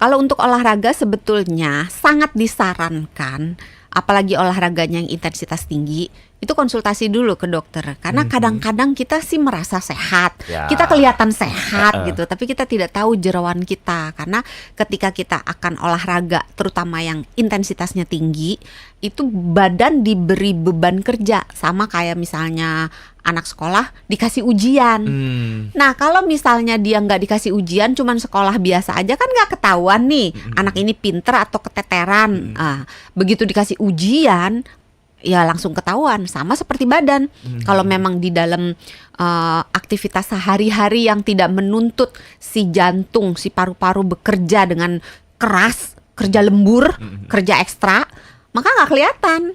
Kalau untuk olahraga sebetulnya sangat disarankan, apalagi olahraganya yang intensitas tinggi, itu konsultasi dulu ke dokter. Karena kadang-kadang kita sih merasa sehat, kita kelihatan sehat gitu, tapi kita tidak tahu jeroan kita. Karena ketika kita akan olahraga, terutama yang intensitasnya tinggi, itu badan diberi beban kerja, sama kayak misalnya anak sekolah dikasih ujian. Nah kalau misalnya dia nggak dikasih ujian, cuman sekolah biasa aja, kan nggak ketahuan nih anak ini pinter atau keteteran. Begitu dikasih ujian, ya langsung ketahuan. Sama seperti badan. Kalau memang di dalam aktivitas sehari-hari yang tidak menuntut si jantung, si paru-paru bekerja dengan keras, kerja lembur, kerja ekstra, maka nggak kelihatan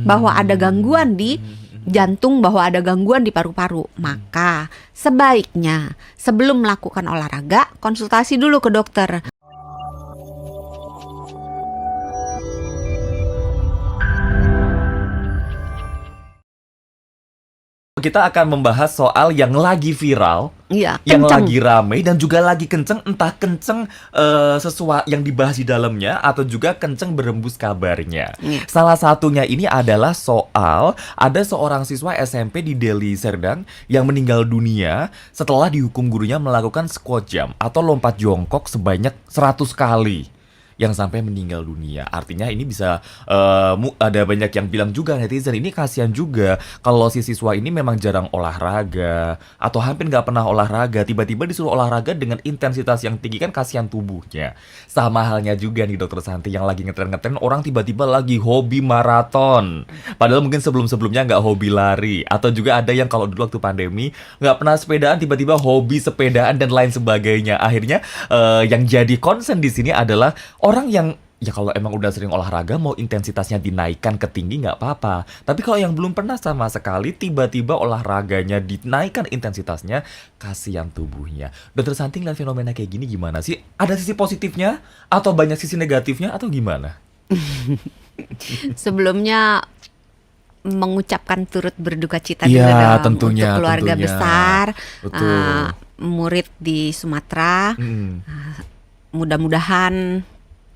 bahwa ada gangguan di jantung, bahwa ada gangguan di paru-paru. Maka sebaiknya sebelum melakukan olahraga, konsultasi dulu ke dokter. Kita akan membahas soal yang lagi viral, Iya, yang kenceng. lagi ramai dan juga lagi kenceng, entah kenceng sesuatu yang dibahas di dalamnya atau juga kenceng berembus kabarnya. Iya. Salah satunya ini adalah soal ada seorang siswa SMP di Deli Serdang yang meninggal dunia setelah dihukum gurunya melakukan squat jump atau lompat jongkok sebanyak 100 kali. Yang sampai meninggal dunia. Artinya ini bisa ada banyak yang bilang juga, netizen ini kasihan juga kalau si siswa ini memang jarang olahraga atau hampir nggak pernah olahraga, tiba-tiba disuruh olahraga dengan intensitas yang tinggi, kan kasihan tubuhnya. Sama halnya juga nih Dokter Santi yang lagi ngetren-ngetren orang tiba-tiba lagi hobi maraton, padahal mungkin sebelum-sebelumnya nggak hobi lari. Atau juga ada yang kalau dulu waktu pandemi nggak pernah sepedaan, tiba-tiba hobi sepedaan dan lain sebagainya. Akhirnya yang jadi concern di sini adalah orang yang ya kalau emang udah sering olahraga mau intensitasnya dinaikkan ke tinggi nggak apa-apa. Tapi kalau yang belum pernah sama sekali tiba-tiba olahraganya dinaikkan intensitasnya, kasihan tubuhnya. Dokter Santi ngeliat fenomena kayak gini gimana sih? Ada sisi positifnya atau banyak sisi negatifnya atau gimana? Sebelumnya mengucapkan turut berduka cita Iya, dulu dong tentunya, untuk keluarga tentunya. besar, Betul. murid di Sumatera. Mudah-mudahan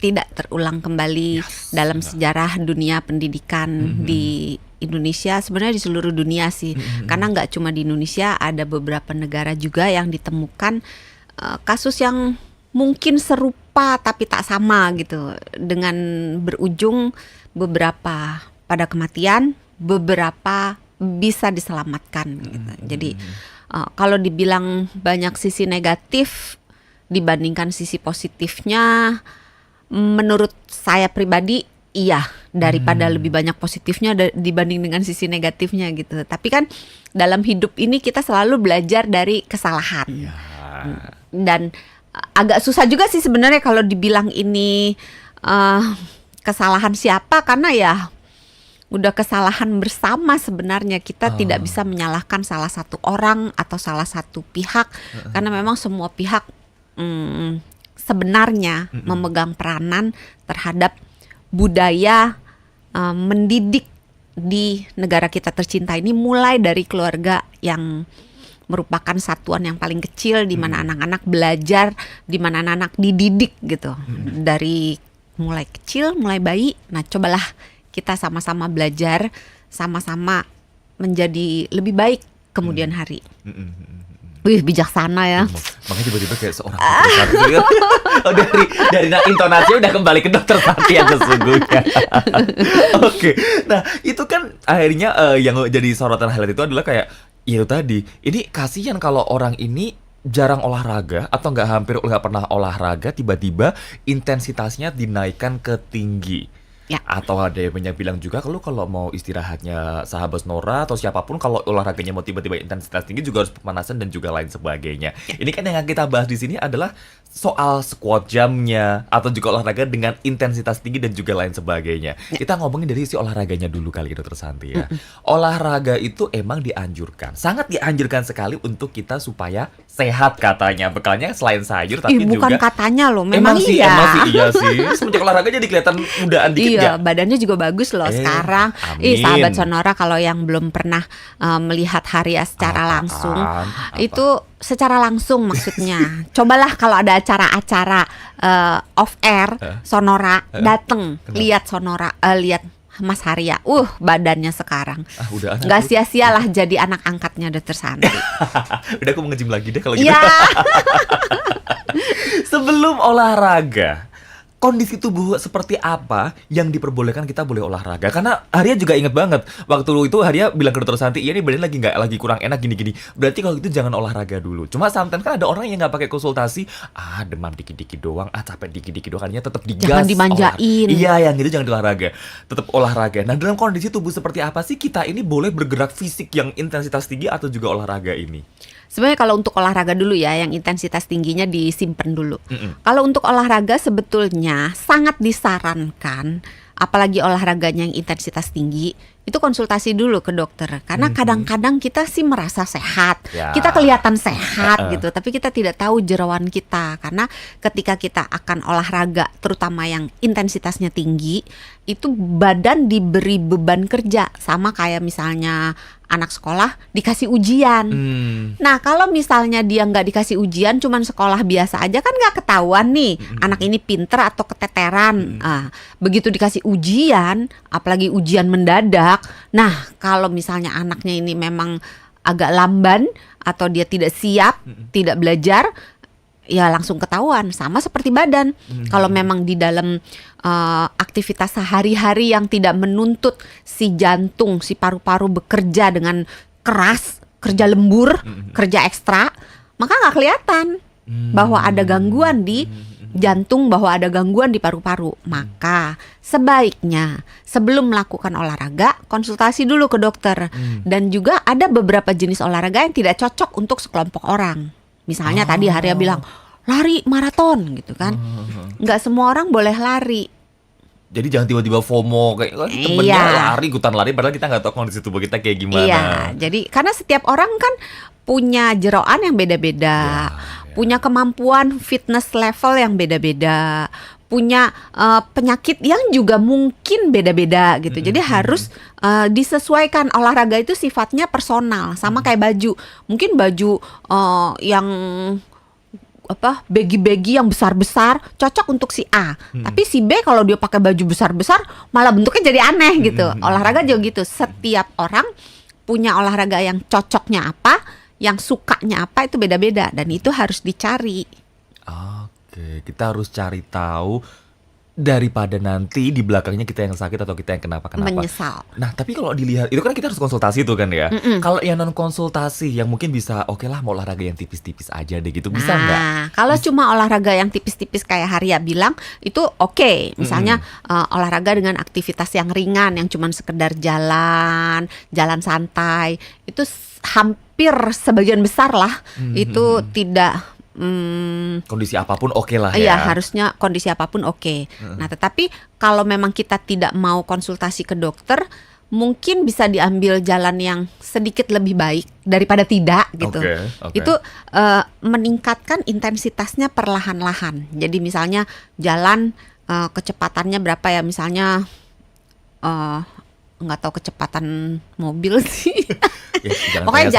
tidak terulang kembali dalam sejarah dunia pendidikan di Indonesia, sebenarnya di seluruh dunia sih. Karena nggak cuma di Indonesia, ada beberapa negara juga yang ditemukan kasus yang mungkin serupa tapi tak sama gitu, dengan berujung beberapa pada kematian, beberapa bisa diselamatkan gitu. Jadi kalau dibilang banyak sisi negatif dibandingkan sisi positifnya, menurut saya pribadi iya, daripada lebih banyak positifnya dibanding dengan sisi negatifnya gitu. Tapi kan dalam hidup ini kita selalu belajar dari kesalahan. Dan agak susah juga sih sebenarnya kalau dibilang ini kesalahan siapa, karena ya udah kesalahan bersama sebenarnya. Kita tidak bisa menyalahkan salah satu orang atau salah satu pihak, karena memang semua pihak sebenarnya memegang peranan terhadap budaya mendidik di negara kita tercinta ini, mulai dari keluarga yang merupakan satuan yang paling kecil di mana anak-anak belajar, di mana anak-anak dididik gitu. Dari mulai kecil, mulai bayi. Nah, cobalah kita sama-sama belajar, sama-sama menjadi lebih baik kemudian hari. Wih, bijaksana ya. Makanya tiba-tiba kayak seorang Dokter Santi. Oh, dari intonasinya udah kembali ke Dokter Santi yang sesungguhnya. Oke. Nah, itu kan akhirnya yang jadi sorotan highlight itu adalah kayak itu tadi. Ini kasihan kalau orang ini jarang olahraga atau hampir nggak pernah olahraga, tiba-tiba intensitasnya dinaikkan ke tinggi. Ya. Atau ada yang banyak bilang juga kalau mau istirahatnya sahabat Nora atau siapapun, kalau olahraganya mau tiba-tiba intensitas tinggi juga harus pemanasan dan juga lain sebagainya. Ini kan yang kita bahas di sini adalah soal squat jump-nya atau juga olahraga dengan intensitas tinggi dan juga lain sebagainya. Kita ngomongin dari sisi olahraganya dulu kali, Dokter Santi ya. Olahraga itu emang dianjurkan, sangat dianjurkan sekali untuk kita supaya sehat katanya. Bekalnya selain sayur tapi bukan juga katanya loh, memang emang iya. sih iya sih. Semenjak olahraga jadi kelihatan mudaan dikit. Iya, badannya juga bagus loh sekarang. Amin. Sahabat Sonora, kalau yang belum pernah melihat Haria secara langsung, itu secara langsung maksudnya. Cobalah kalau ada acara-acara off air Sonora dateng lihat Sonora, lihat Mas Haria. Badannya sekarang. Udah anak Nggak sia-sialah jadi anak angkatnya Dr. Santi. Udah aku mau nge-gym lagi deh kalau gitu. Iya. Sebelum olahraga, kondisi tubuh seperti apa yang diperbolehkan kita boleh olahraga? Karena Haria juga inget banget waktu itu Haria bilang ke Dokter Santi, iya nih badan lagi kurang enak gini-gini. Berarti kalau gitu jangan olahraga dulu. Cuma sometimes kan ada orang yang nggak pakai konsultasi, demam dikit-dikit doang, capek dikit-dikit doang, akhirnya tetap digas. Jangan dimanjain. Iya, yang itu jangan olahraga, tetap olahraga. Nah, dalam kondisi tubuh seperti apa sih kita ini boleh bergerak fisik yang intensitas tinggi atau juga olahraga ini? Sebenarnya kalau untuk olahraga dulu ya, yang intensitas tingginya disimpan dulu. Kalau untuk olahraga sebetulnya sangat disarankan, apalagi olahraganya yang intensitas tinggi, itu konsultasi dulu ke dokter. Karena kadang-kadang kita sih merasa sehat, kita kelihatan sehat gitu, tapi kita tidak tahu jeroan kita. Karena ketika kita akan olahraga, terutama yang intensitasnya tinggi, itu badan diberi beban kerja, sama kayak misalnya anak sekolah dikasih ujian. Nah, kalau misalnya dia nggak dikasih ujian, cuman sekolah biasa aja, kan nggak ketahuan nih anak ini pinter atau keteteran. Begitu dikasih ujian, apalagi ujian mendadak. Nah, kalau misalnya anaknya ini memang agak lamban atau dia tidak siap, tidak belajar, ya langsung ketahuan. Sama seperti badan. Kalau memang di dalam aktivitas sehari-hari yang tidak menuntut si jantung, si paru-paru bekerja dengan keras, kerja lembur, kerja ekstra, maka nggak kelihatan bahwa ada gangguan di jantung, bahwa ada gangguan di paru-paru. Maka sebaiknya sebelum melakukan olahraga, konsultasi dulu ke dokter. Dan juga ada beberapa jenis olahraga yang tidak cocok untuk sekelompok orang. Misalnya tadi Haria bilang lari maraton gitu kan. Nggak semua orang boleh lari. Jadi jangan tiba-tiba FOMO kayak temennya lari, ikutan lari, padahal kita nggak tahu kondisi tubuh kita kayak gimana. Iya, jadi karena setiap orang kan punya jeroan yang beda-beda, punya kemampuan fitness level yang beda-beda, punya penyakit yang juga mungkin beda-beda gitu. Jadi harus disesuaikan. Olahraga itu sifatnya personal, sama kayak baju. Mungkin baju yang baggy-baggy yang besar-besar cocok untuk si A. Tapi si B kalau dia pakai baju besar-besar malah bentuknya jadi aneh gitu. Olahraga juga gitu. Setiap orang punya olahraga yang cocoknya apa, yang sukanya apa, itu beda-beda, dan itu harus dicari. Oke, kita harus cari tahu daripada nanti di belakangnya kita yang sakit atau kita yang kenapa-kenapa. Menyesal. Nah, tapi kalau dilihat, itu kan kita harus konsultasi tuh kan ya. Kalau yang non konsultasi, yang mungkin bisa oke lah mau olahraga yang tipis-tipis aja deh gitu, bisa nggak? Nah, kalau cuma olahraga yang tipis-tipis kayak Haria bilang, itu oke. Misalnya olahraga dengan aktivitas yang ringan, yang cuma sekedar jalan santai, itu hampir sebagian besar lah, itu tidak kondisi apapun oke lah ya. Iya, harusnya kondisi apapun oke. Nah, tetapi kalau memang kita tidak mau konsultasi ke dokter, mungkin bisa diambil jalan yang sedikit lebih baik daripada tidak gitu. Itu meningkatkan intensitasnya perlahan-lahan. Jadi misalnya jalan kecepatannya berapa ya, misalnya nggak tahu kecepatan mobil sih. Ya, pokoknya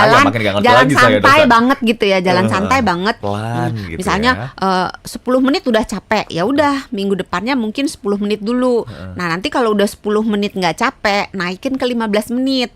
jalan santai banget gitu ya, jalan santai banget. Pelan gitu. Misalnya 10 menit udah capek, ya udah minggu depannya mungkin 10 menit dulu. Nah, nanti kalau udah 10 menit nggak capek, naikin ke 15 menit.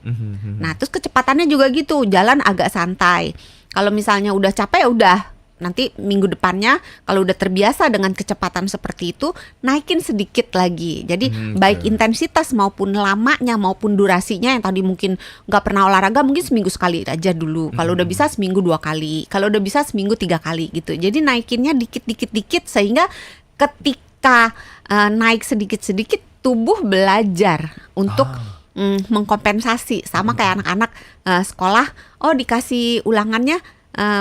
Nah, terus kecepatannya juga gitu, jalan agak santai. Kalau misalnya udah capek, ya udah nanti minggu depannya kalau udah terbiasa dengan kecepatan seperti itu, naikin sedikit lagi. Jadi baik intensitas maupun lamanya maupun durasinya, yang tadi mungkin nggak pernah olahraga, mungkin seminggu sekali aja dulu. Kalau udah bisa seminggu 2 kali, kalau udah bisa seminggu 3 kali gitu. Jadi naikinnya dikit sehingga ketika naik sedikit tubuh belajar untuk mengkompensasi. Sama kayak anak-anak sekolah, dikasih ulangannya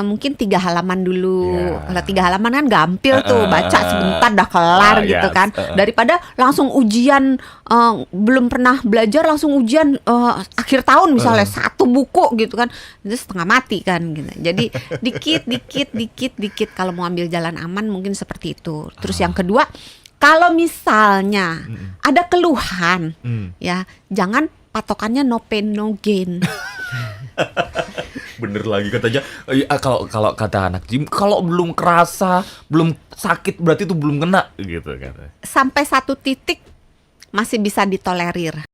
mungkin 3 halaman dulu. Kalau 3 halaman kan gampil tuh, baca sebentar dah kelar gitu kan. Daripada langsung ujian, belum pernah belajar langsung ujian akhir tahun misalnya 1 buku gitu kan, itu setengah mati kan gitu. Jadi dikit kalau mau ambil jalan aman mungkin seperti itu. Terus yang kedua, kalau misalnya ada keluhan, ya jangan patokannya no pain no gain. Bener lagi katanya. Kalau kalau kata anak gym, kalau belum kerasa, belum sakit berarti itu belum kena gitu katanya. Sampai satu titik masih bisa ditolerir.